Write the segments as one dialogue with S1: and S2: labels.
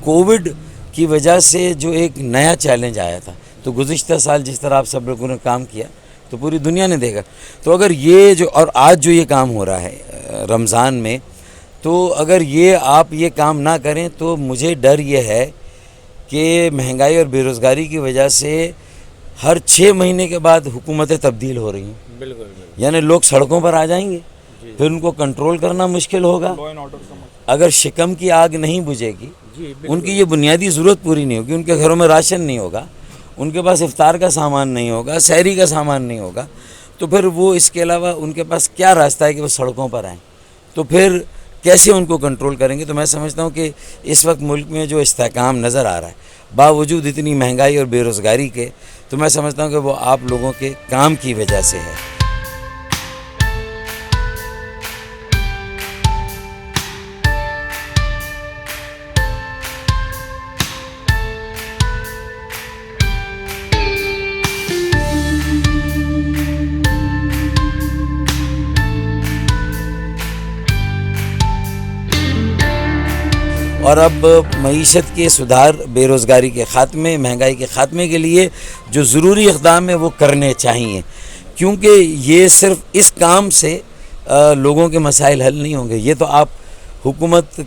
S1: Covid کی وجہ سے جو ایک نیا چیلنج آیا تھا، تو گزشتہ سال جس طرح آپ سب لوگوں نے کام کیا تو پوری دنیا نے دیکھا، تو اگر یہ جو اور آج جو یہ کام ہو رہا ہے رمضان میں، تو اگر آپ یہ کام نہ کریں تو مجھے ڈر یہ ہے کہ مہنگائی اور بے روزگاری کی وجہ سے ہر 6 مہینے کے بعد حکومتیں تبدیل ہو رہی ہیں،
S2: بالکل
S1: یعنی لوگ سڑکوں پر آ جائیں گے، پھر ان کو کنٹرول کرنا مشکل ہوگا، اگر شکم کی آگ نہیں بجھے گی، ان کی یہ بنیادی ضرورت پوری نہیں ہوگی، ان کے گھروں میں راشن نہیں ہوگا، ان کے پاس افطار کا سامان نہیں ہوگا، سحری کا سامان نہیں ہوگا، تو پھر وہ اس کے علاوہ ان کے پاس کیا راستہ ہے کہ وہ سڑکوں پر آئیں؟ تو پھر کیسے ان کو کنٹرول کریں گے؟ تو میں سمجھتا ہوں کہ اس وقت ملک میں جو استحکام نظر آ رہا ہے باوجود اتنی مہنگائی اور بے روزگاری کے، تو میں سمجھتا ہوں کہ وہ آپ لوگوں کے کام کی وجہ سے ہے۔ اور اب معیشت کے سدھار، بے روزگاری کے خاتمے، مہنگائی کے خاتمے کے لیے جو ضروری اقدام ہیں وہ کرنے چاہیے، کیونکہ یہ صرف اس کام سے لوگوں کے مسائل حل نہیں ہوں گے، یہ تو آپ حکومت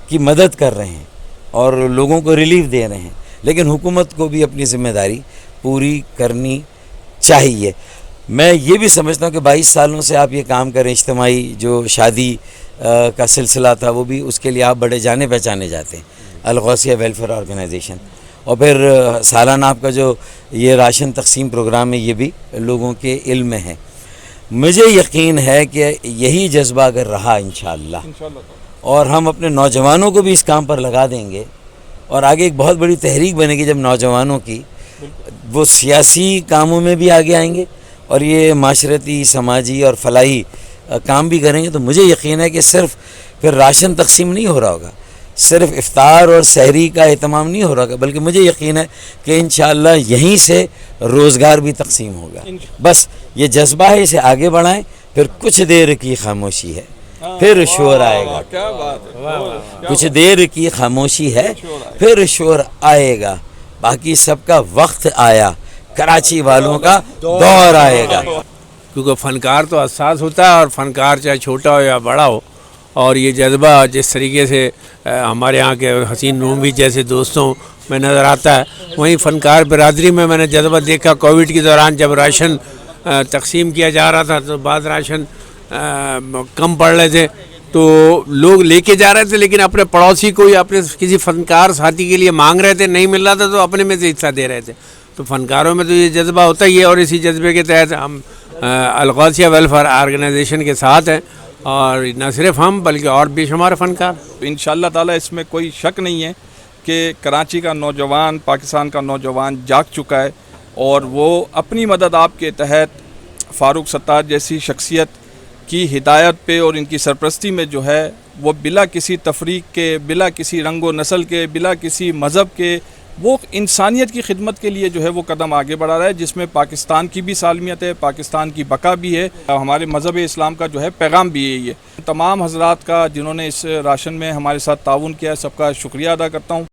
S1: کی مدد کر رہے ہیں اور لوگوں کو ریلیف دے رہے ہیں، لیکن حکومت کو بھی اپنی ذمہ داری پوری کرنی چاہیے۔ میں یہ بھی سمجھتا ہوں کہ 22 سالوں سے آپ یہ کام کریں، اجتماعی جو شادی کا سلسلہ تھا وہ بھی اس کے لیے آپ بڑے جانے پہچانے جاتے ہیں، الغوثیہ ویلفیئر آرگنائزیشن، اور پھر سالانہ آپ کا جو یہ راشن تقسیم پروگرام ہے یہ بھی لوگوں کے علم میں ہے۔ مجھے یقین ہے کہ یہی جذبہ اگر رہا انشاءاللہ اور ہم اپنے نوجوانوں کو بھی اس کام پر لگا دیں گے، اور آگے ایک بہت بڑی تحریک بنے گی جب نوجوانوں کی، وہ سیاسی کاموں میں بھی آگے آئیں گے اور یہ معاشرتی، سماجی اور فلاحی کام بھی کریں گے، تو مجھے یقین ہے کہ صرف پھر راشن تقسیم نہیں ہو رہا ہوگا، صرف افطار اور سحری کا اہتمام نہیں ہو رہا ہوگا، بلکہ مجھے یقین ہے کہ انشاءاللہ یہیں سے روزگار بھی تقسیم ہوگا۔ بس یہ جذبہ ہے، اسے آگے بڑھائیں، پھر کچھ دیر کی خاموشی ہے پھر شور آئے گا، کچھ دیر کی خاموشی ہے پھر شور آئے گا، باقی سب کا وقت آیا، کراچی والوں کا دور آئے گا۔
S2: کیونکہ فنکار تو حساس ہوتا ہے، اور فنکار چاہے چھوٹا ہو یا بڑا ہو، اور یہ جذبہ جس طریقے سے ہمارے یہاں کے حسین نوموی جیسے دوستوں میں نظر آتا ہے، وہیں فنکار برادری میں نے جذبہ دیکھا۔ کووڈ کے دوران جب راشن تقسیم کیا جا رہا تھا تو بعض راشن کم پڑ رہے تھے تو لوگ لے کے جا رہے تھے، لیکن اپنے پڑوسی کو یا اپنے کسی فنکار ساتھی کے لیے مانگ رہے تھے، نہیں مل رہا تھا تو اپنے میں سے حصہ دے رہے تھے۔ تو فنکاروں میں تو یہ جذبہ ہوتا ہی ہے، اور اسی جذبے کے تحت ہم الغوثیہ ویلفیئر آرگنائزیشن کے ساتھ ہیں، اور نہ صرف ہم بلکہ اور بے شمار فنکار۔
S3: انشاءاللہ تعالی اس میں کوئی شک نہیں ہے کہ کراچی کا نوجوان، پاکستان کا نوجوان جاگ چکا ہے، اور وہ اپنی مدد آپ کے تحت فاروق ستار جیسی شخصیت کی ہدایت پہ اور ان کی سرپرستی میں جو ہے وہ بلا کسی تفریق کے، بلا کسی رنگ و نسل کے، بلا کسی مذہب کے، وہ انسانیت کی خدمت کے لیے جو ہے وہ قدم آگے بڑھا رہا ہے، جس میں پاکستان کی بھی سالمیت ہے، پاکستان کی بقا بھی ہے، ہمارے مذہب اسلام کا جو ہے پیغام بھی یہی ہے۔ تمام حضرات کا جنہوں نے اس راشن میں ہمارے ساتھ تعاون کیا ہے، سب کا شکریہ ادا کرتا ہوں۔